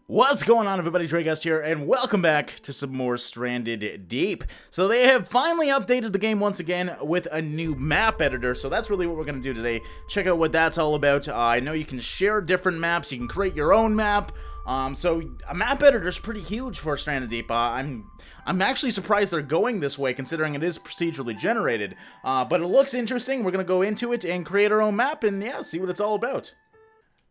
What's going on, everybody? Dragust here, and welcome back to some more Stranded Deep. So they have finally updated the game once again with a new map editor, so that's really what we're going to do today. Check out what that's all about. I know you can share different maps, you can create your own map. So a map editor is pretty huge for Stranded Deep. I'm actually surprised they're going this way, considering it is procedurally generated. But it looks interesting. We're going to go into it and create our own map, and yeah, see what it's all about.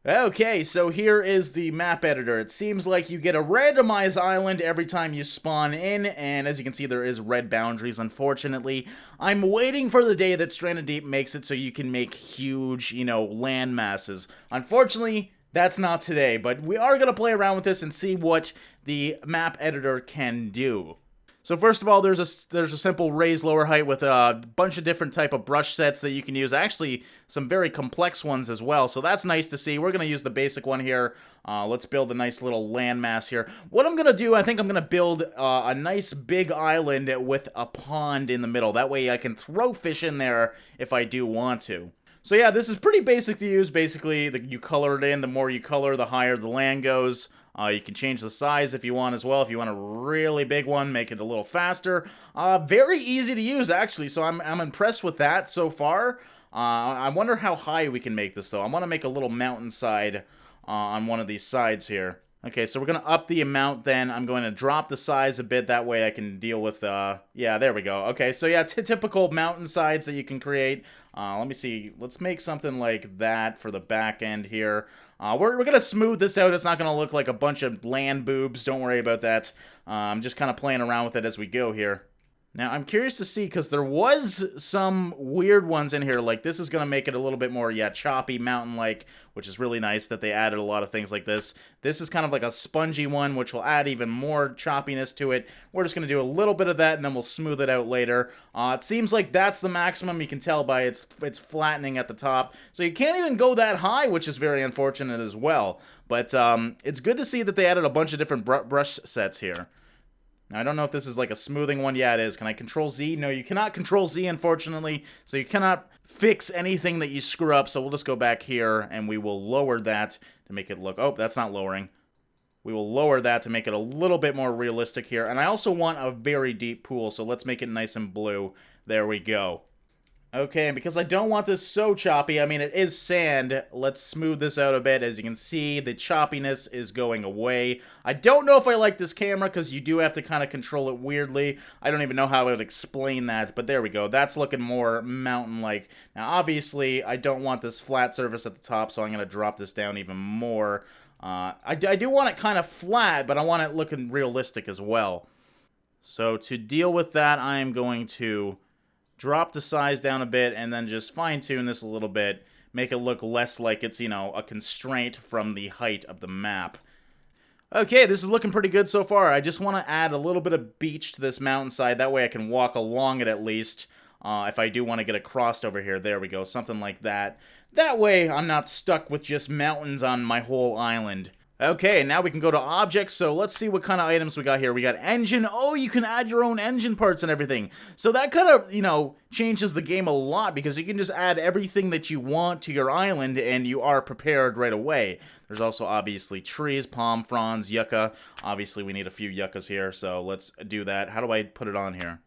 Okay, so here is the map editor. It seems like you get a randomized island every time you spawn in, and as you can see, there is red boundaries, unfortunately. I'm waiting for the day that Stranded Deep makes it so you can make huge, land masses. Unfortunately, that's not today, but we are going to play around with this and see what the map editor can do. So first of all, there's a simple raise lower height with a bunch of different type of brush sets that you can use. Actually, some very complex ones as well, so that's nice to see. We're going to use the basic one here. Let's build a nice little landmass here. What I'm going to do, I think I'm going to build a nice big island with a pond in the middle. That way I can throw fish in there if I do want to. So yeah, this is pretty basic to use. Basically, you color it in. The more you color, the higher the land goes. You can change the size if you want as well. If you want a really big one, make it a little faster. Very easy to use, actually, so I'm impressed with that so far. I wonder how high we can make this, though. I want to make a little mountainside on one of these sides here. Okay, so we're going to up the amount then. I'm going to drop the size a bit. That way I can deal with, yeah, there we go. Okay, so yeah, typical mountainsides that you can create. Let me see. Let's make something like that for the back end here. We're going to smooth this out. It's not going to look like a bunch of land boobs. Don't worry about that. I'm just kind of playing around with it as we go here. Now, I'm curious to see, because there was some weird ones in here, like this is going to make it a little bit more, yeah, choppy, mountain-like, which is really nice that they added a lot of things like this. This is kind of like a spongy one, which will add even more choppiness to it. We're just going to do a little bit of that, and then we'll smooth it out later. It seems like that's the maximum. You can tell by it's flattening at the top. So you can't even go that high, which is very unfortunate as well. But it's good to see that they added a bunch of different brush sets here. Now, I don't know if this is like a smoothing one. Yeah, it is. Can I control Z? No, you cannot control Z, unfortunately. So you cannot fix anything that you screw up. So we'll just go back here and we will lower that to make it look... Oh, that's not lowering. We will lower that to make it a little bit more realistic here. And I also want a very deep pool, so let's make it nice and blue. There we go. Okay, and because I don't want this so choppy, I mean, it is sand, let's smooth this out a bit. As you can see, the choppiness is going away. I don't know if I like this camera, because you do have to kind of control it weirdly. I don't even know how I would explain that, but there we go. That's looking more mountain-like. Now, obviously, I don't want this flat surface at the top, so I'm going to drop this down even more. I do want it kind of flat, but I want it looking realistic as well. So, to deal with that, I am going to drop the size down a bit, and then just fine-tune this a little bit. Make it look less like it's, a constraint from the height of the map. Okay, this is looking pretty good so far. I just want to add a little bit of beach to this mountainside. That way I can walk along it at least. If I do want to get across over here. There we go, something like that. That way I'm not stuck with just mountains on my whole island. Okay, now we can go to objects, so let's see what kind of items we got here. We got engine. Oh, you can add your own engine parts and everything. So that kind of, changes the game a lot, because you can just add everything that you want to your island, and you are prepared right away. There's also, obviously, trees, palm fronds, yucca. Obviously, we need a few yuccas here, so let's do that. How do I put it on here?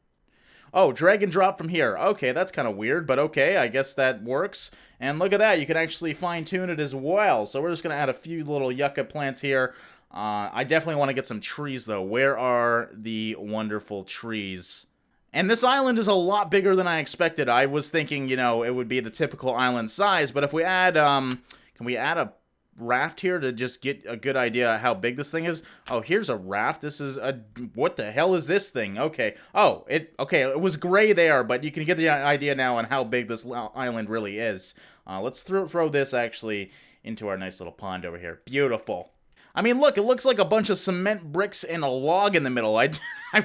Oh, drag and drop from here. Okay, that's kind of weird, but okay, I guess that works. And look at that, you can actually fine-tune it as well. So we're just going to add a few little yucca plants here. I definitely want to get some trees, though. Where are the wonderful trees? And this island is a lot bigger than I expected. I was thinking, it would be the typical island size, but if we add, can we add a raft here to just get a good idea how big this thing is? Oh, here's a raft. This is a... What the hell is this thing? Okay. Oh, okay, it was gray there, but you can get the idea now on how big this island really is. Let's throw this actually into our nice little pond over here. Beautiful. I mean, look, it looks like a bunch of cement bricks and a log in the middle. I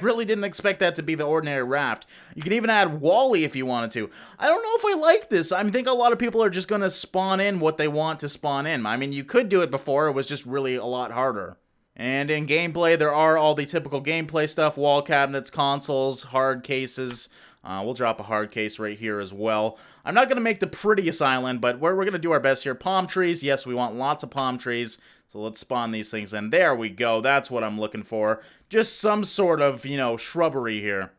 really didn't expect that to be the ordinary raft. You can even add Wally if you wanted to. I don't know if I like this. I think a lot of people are just going to spawn in what they want to spawn in. I mean, you could do it before. It was just really a lot harder. And in gameplay, there are all the typical gameplay stuff. Wall cabinets, consoles, hard cases. We'll drop a hard case right here as well. I'm not going to make the prettiest island, but we're going to do our best here. Palm trees. Yes, we want lots of palm trees. So let's spawn these things in. There we go. That's what I'm looking for. Just some sort of, shrubbery here.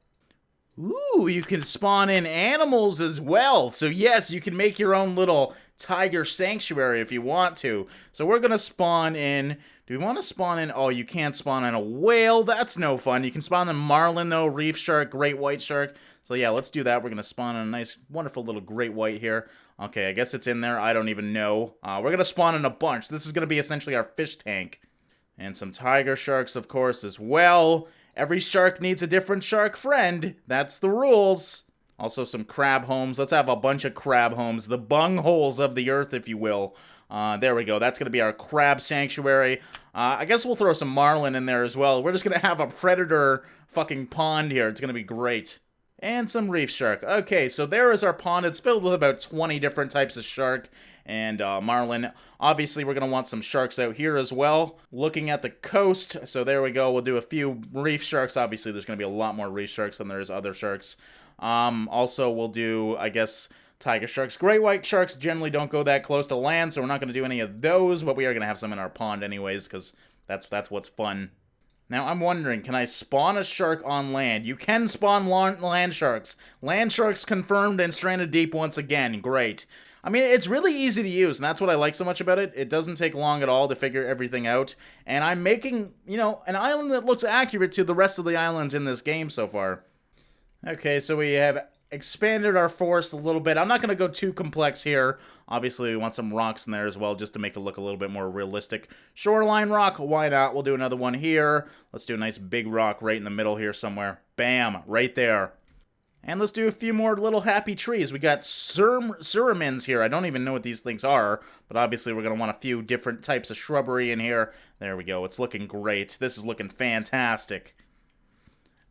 Ooh, you can spawn in animals as well. So yes, you can make your own little tiger sanctuary if you want to. So we're going to spawn in... Do we want to spawn in... Oh, you can't spawn in a whale. That's no fun. You can spawn in marlin, though, reef shark, great white shark. So yeah, let's do that. We're going to spawn in a nice, wonderful little great white here. Okay, I guess it's in there. I don't even know. We're going to spawn in a bunch. This is going to be essentially our fish tank. And some tiger sharks, of course, as well. Every shark needs a different shark friend. That's the rules. Also some crab homes. Let's have a bunch of crab homes. The bungholes of the earth, if you will. There we go. That's going to be our crab sanctuary. I guess we'll throw some marlin in there as well. We're just going to have a predator fucking pond here. It's going to be great. And some reef shark. Okay, so there is our pond. It's filled with about 20 different types of shark and marlin. Obviously, we're going to want some sharks out here as well. Looking at the coast, so there we go. We'll do a few reef sharks. Obviously, there's going to be a lot more reef sharks than there's other sharks. Also, we'll do, I guess, tiger sharks. Great white sharks generally don't go that close to land, so we're not going to do any of those, but we are going to have some in our pond anyways, because that's what's fun. Now, I'm wondering, can I spawn a shark on land? You can spawn land sharks. Land sharks confirmed in Stranded Deep once again. Great. I mean, it's really easy to use, and that's what I like so much about it. It doesn't take long at all to figure everything out. And I'm making, an island that looks accurate to the rest of the islands in this game so far. Okay, so we have expanded our forest a little bit. I'm not going to go too complex here. Obviously, we want some rocks in there as well, just to make it look a little bit more realistic. Shoreline rock, why not? We'll do another one here. Let's do a nice big rock right in the middle here somewhere. Bam, right there. And let's do a few more little happy trees. We got suramins here. I don't even know what these things are, but obviously we're going to want a few different types of shrubbery in here. There we go. It's looking great. This is looking fantastic.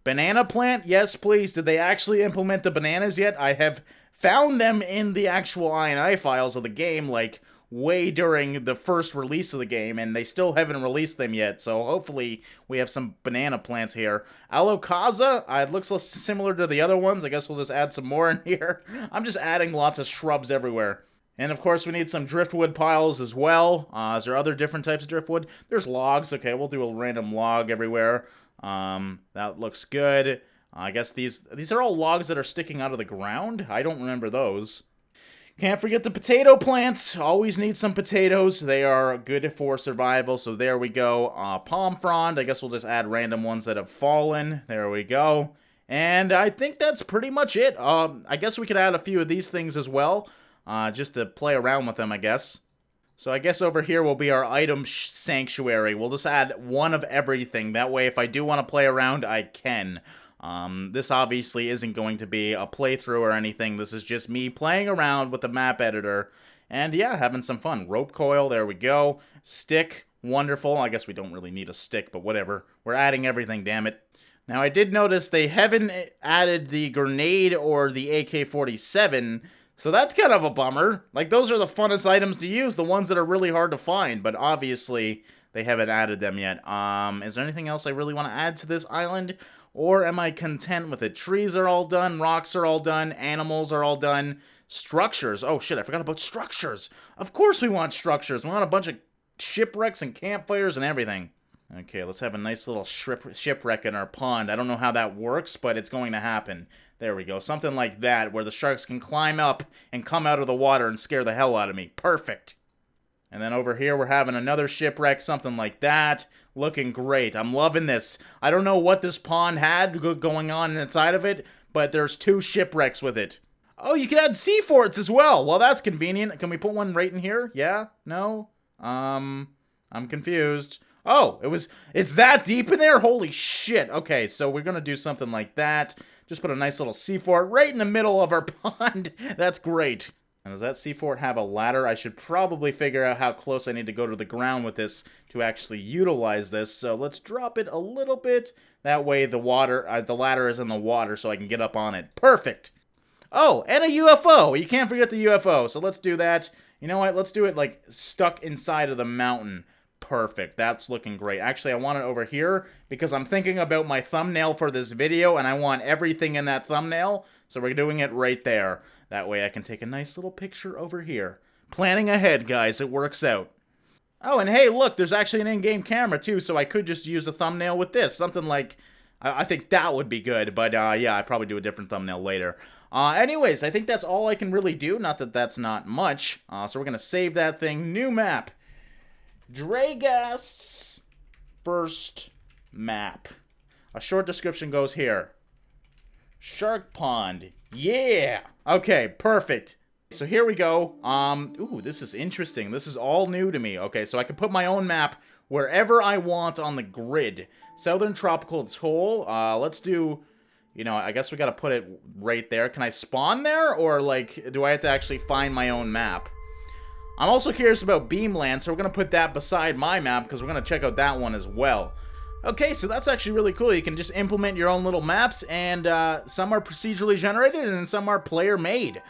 Banana plant? Yes, please. Did they actually implement the bananas yet? I have found them in the actual INI files of the game, like, way during the first release of the game, and they still haven't released them yet, so hopefully we have some banana plants here. Alocasia? It looks similar to the other ones. I guess we'll just add some more in here. I'm just adding lots of shrubs everywhere. And of course, we need some driftwood piles as well. Is there other different types of driftwood? There's logs. Okay, we'll do a random log everywhere. That looks good. I guess these are all logs that are sticking out of the ground. I don't remember those. Can't forget the potato plants. Always need some potatoes. They are good for survival, so there we go. Palm frond. I guess we'll just add random ones that have fallen. There we go. And I think that's pretty much it. I guess we could add a few of these things as well, just to play around with them, I guess. So I guess over here will be our item sanctuary. We'll just add one of everything. That way, if I do want to play around, I can. This obviously isn't going to be a playthrough or anything. This is just me playing around with the map editor. And yeah, having some fun. Rope coil, there we go. Stick, wonderful. I guess we don't really need a stick, but whatever. We're adding everything, damn it. Now, I did notice they haven't added the grenade or the AK-47, so that's kind of a bummer. Like, those are the funnest items to use, the ones that are really hard to find, but obviously they haven't added them yet. Is there anything else I really want to add to this island? Or am I content with it? Trees are all done, rocks are all done, animals are all done, structures. Oh shit, I forgot about structures. Of course we want structures. We want a bunch of shipwrecks and campfires and everything. Okay, let's have a nice little shipwreck in our pond. I don't know how that works, but it's going to happen. There we go. Something like that, where the sharks can climb up and come out of the water and scare the hell out of me. Perfect. And then over here, we're having another shipwreck, something like that. Looking great. I'm loving this. I don't know what this pond had going on inside of it, but there's 2 shipwrecks with it. Oh, you can add sea forts as well. Well, that's convenient. Can we put one right in here? Yeah? No? I'm confused. Oh, it's that deep in there? Holy shit. Okay, so we're gonna do something like that. Just put a nice little sea fort right in the middle of our pond. That's great. And does that sea fort have a ladder? I should probably figure out how close I need to go to the ground with this to actually utilize this. So let's drop it a little bit. That way the ladder is in the water so I can get up on it. Perfect. Oh, and a UFO. You can't forget the UFO. So let's do that. You know what? Let's do it like stuck inside of the mountain. Perfect. That's looking great. Actually, I want it over here because I'm thinking about my thumbnail for this video and I want everything in that thumbnail. So we're doing it right there. That way I can take a nice little picture over here. Planning ahead, guys. It works out. Oh, and hey, look, there's actually an in-game camera, too, so I could just use a thumbnail with this. Something like... I think that would be good, but yeah, I'd probably do a different thumbnail later. Anyways, I think that's all I can really do. Not that that's not much. So we're going to save that thing. New map. Dragast's first map. A short description goes here. Shark Pond. Yeah! Okay, perfect. So here we go. Ooh, this is interesting. This is all new to me. Okay, so I can put my own map wherever I want on the grid. Southern Tropical Atoll. Let's do, you know, I guess we gotta put it right there. Can I spawn there? Or, like, do I have to actually find my own map? I'm also curious about Beamland, so we're gonna put that beside my map, because we're gonna check out that one as well. Okay, so that's actually really cool. You can just implement your own little maps, and some are procedurally generated, and some are player-made.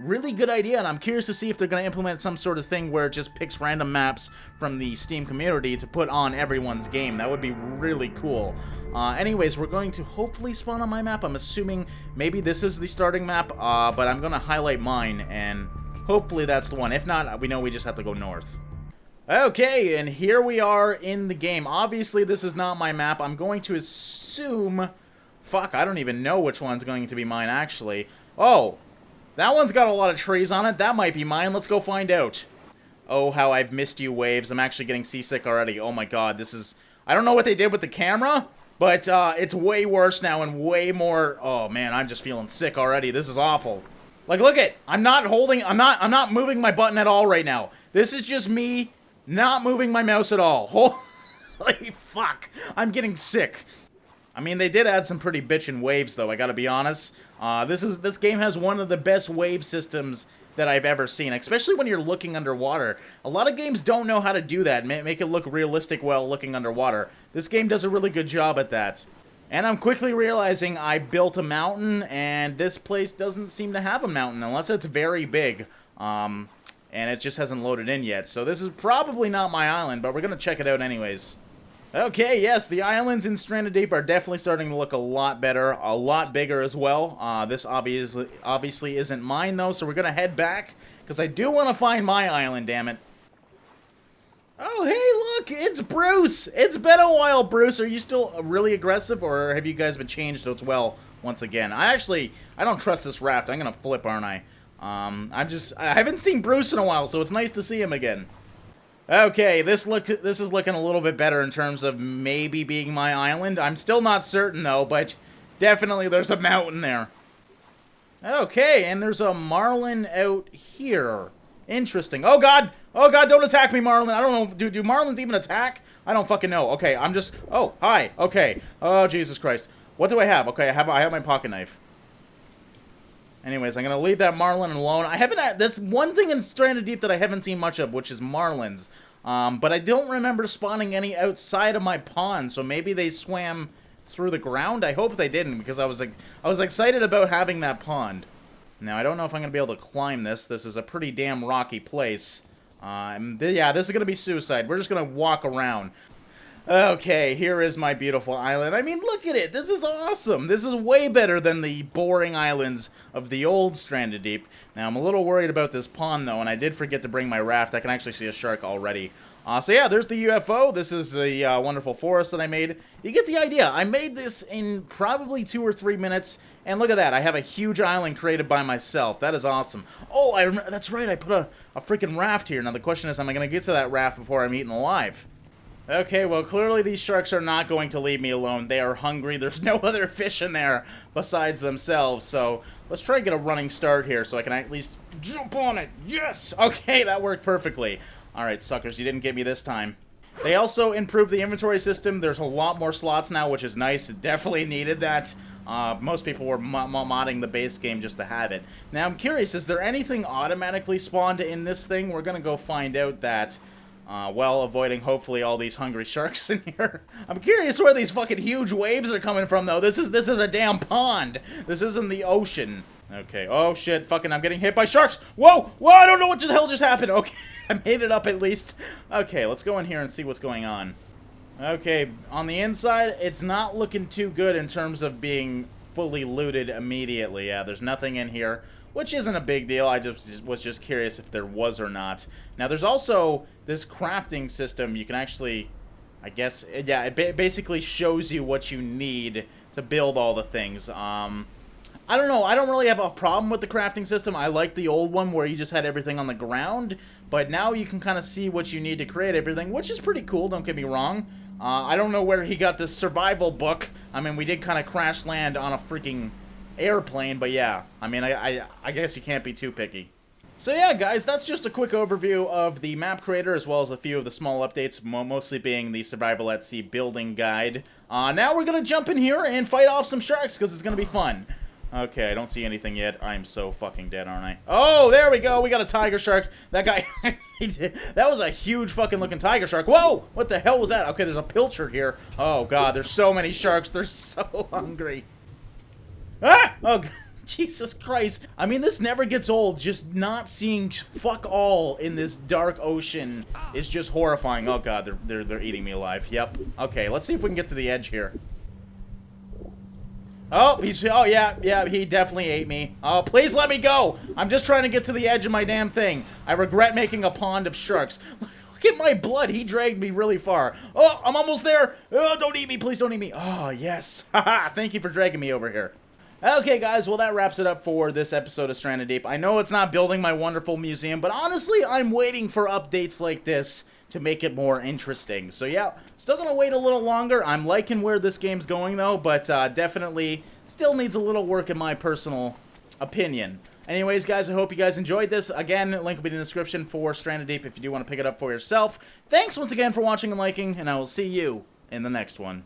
Really good idea, and I'm curious to see if they're going to implement some sort of thing where it just picks random maps from the Steam community to put on everyone's game. That would be really cool. Anyways, we're going to hopefully spawn on my map. I'm assuming maybe this is the starting map, but I'm going to highlight mine, and hopefully that's the one. If not, we know we just have to go north. Okay, and here we are in the game. Obviously, this is not my map. I'm going to assume... Fuck, I don't even know which one's going to be mine, actually. Oh, that one's got a lot of trees on it. That might be mine. Let's go find out. Oh, how I've missed you, waves. I'm actually getting seasick already. Oh my god, this is... I don't know what they did with the camera, but it's way worse now and way more... Oh man, I'm just feeling sick already. This is awful. Like, look at... I'm not moving my button at all right now. This is just me... not moving my mouse at all. Holy fuck. I'm getting sick. I mean, they did add some pretty bitchin' waves, though, I gotta be honest. This game has one of the best wave systems that I've ever seen, especially when you're looking underwater. A lot of games don't know how to do that, make it look realistic while looking underwater. This game does a really good job at that. And I'm quickly realizing I built a mountain, and this place doesn't seem to have a mountain, unless it's very big. And it just hasn't loaded in yet. So this is probably not my island, but we're going to check it out anyways. Okay, yes, the islands in Stranded Deep are definitely starting to look a lot better, a lot bigger as well. This obviously isn't mine, though, so we're going to head back, because I do want to find my island, damn it. Oh, hey, look, it's Bruce. It's been a while, Bruce. Are you still really aggressive, or have you guys been changed as well once again? I don't trust this raft. I'm going to flip, aren't I? I haven't seen Bruce in a while, so it's nice to see him again. Okay, this is looking a little bit better in terms of maybe being my island. I'm still not certain, though, but definitely there's a mountain there. Okay, and there's a marlin out here. Interesting. Oh, God! Oh, God, don't attack me, marlin! I don't know, do marlins even attack? I don't fucking know. Okay, I'm just... Oh, hi. Okay. Oh, Jesus Christ. What do I have? Okay, I have my pocket knife. Anyways, I'm going to leave that marlin alone. That's one thing in Stranded Deep that I haven't seen much of, which is marlins. But I don't remember spawning any outside of my pond, so maybe they swam through the ground? I hope they didn't, because I was excited about having that pond. Now, I don't know if I'm going to be able to climb this. This is a pretty damn rocky place. Yeah, this is going to be suicide. We're just going to walk around. Okay, here is my beautiful island. I mean, look at it. This is awesome. This is way better than the boring islands of the old Stranded Deep. Now, I'm a little worried about this pond, though, and I did forget to bring my raft. I can actually see a shark already. So yeah, there's the UFO. This is the wonderful forest that I made. You get the idea. I made this in probably 2 or 3 minutes, and look at that. I have a huge island created by myself. That is awesome. Oh, that's right. I put a freaking raft here. Now, the question is, am I going to get to that raft before I'm eaten alive? Okay, well, clearly these sharks are not going to leave me alone. They are hungry. There's no other fish in there besides themselves. So let's try to get a running start here so I can at least jump on it. Yes! Okay, that worked perfectly. All right, suckers, you didn't get me this time. They also improved the inventory system. There's a lot more slots now, which is nice. It definitely needed that. Most people were modding the base game just to have it. Now, I'm curious, is there anything automatically spawned in this thing? We're going to go find out that... well, avoiding hopefully all these hungry sharks in here. I'm curious where these fucking huge waves are coming from, though. This is a damn pond. This isn't the ocean. Okay. Oh shit! Fucking, I'm getting hit by sharks. Whoa! Whoa! I don't know what the hell just happened. Okay, I made it up at least. Okay, let's go in here and see what's going on. Okay, on the inside, it's not looking too good in terms of being fully looted immediately. Yeah, there's nothing in here. which isn't a big deal. I was just curious if there was or not. Now, there's also this crafting system. You can actually, I guess, yeah, it basically shows you what you need to build all the things. I don't know. I don't really have a problem with the crafting system. I like the old one where you just had everything on the ground, but now you can kind of see what you need to create everything, which is pretty cool, don't get me wrong. I don't know where he got this survival book. I mean, we did kind of crash land on a freaking airplane, but yeah. I mean, I guess you can't be too picky. So yeah, guys, that's just a quick overview of the map creator, as well as a few of the small updates, mostly being the Survival at Sea building guide. Now we're going to jump in here and fight off some sharks, because it's going to be fun. Okay, I don't see anything yet. I'm so fucking dead, aren't I? Oh, there we go. We got a tiger shark. That guy, that was a huge fucking looking tiger shark. Whoa! What the hell was that? Okay, there's a pilchard here. Oh, God, there's so many sharks. They're so hungry. Ah! Oh, God. Jesus Christ. I mean, this never gets old. Just not seeing fuck all in this dark ocean is just horrifying. Oh, God, they're eating me alive. Yep. Okay, let's see if we can get to the edge here. Oh, oh yeah, he definitely ate me. Oh, please let me go. I'm just trying to get to the edge of my damn thing. I regret making a pond of sharks. Look at my blood. He dragged me really far. Oh, I'm almost there. Oh, don't eat me. Please don't eat me. Oh, yes. Haha, thank you for dragging me over here. Okay, guys, well, that wraps it up for this episode of Stranded Deep. I know it's not building my wonderful museum, but honestly, I'm waiting for updates like this to make it more interesting. So yeah, still gonna wait a little longer. I'm liking where this game's going though, but definitely still needs a little work in my personal opinion. Anyways, guys, I hope you guys enjoyed this. Again, link will be in the description for Stranded Deep if you do want to pick it up for yourself. Thanks once again for watching and liking, and I will see you in the next one.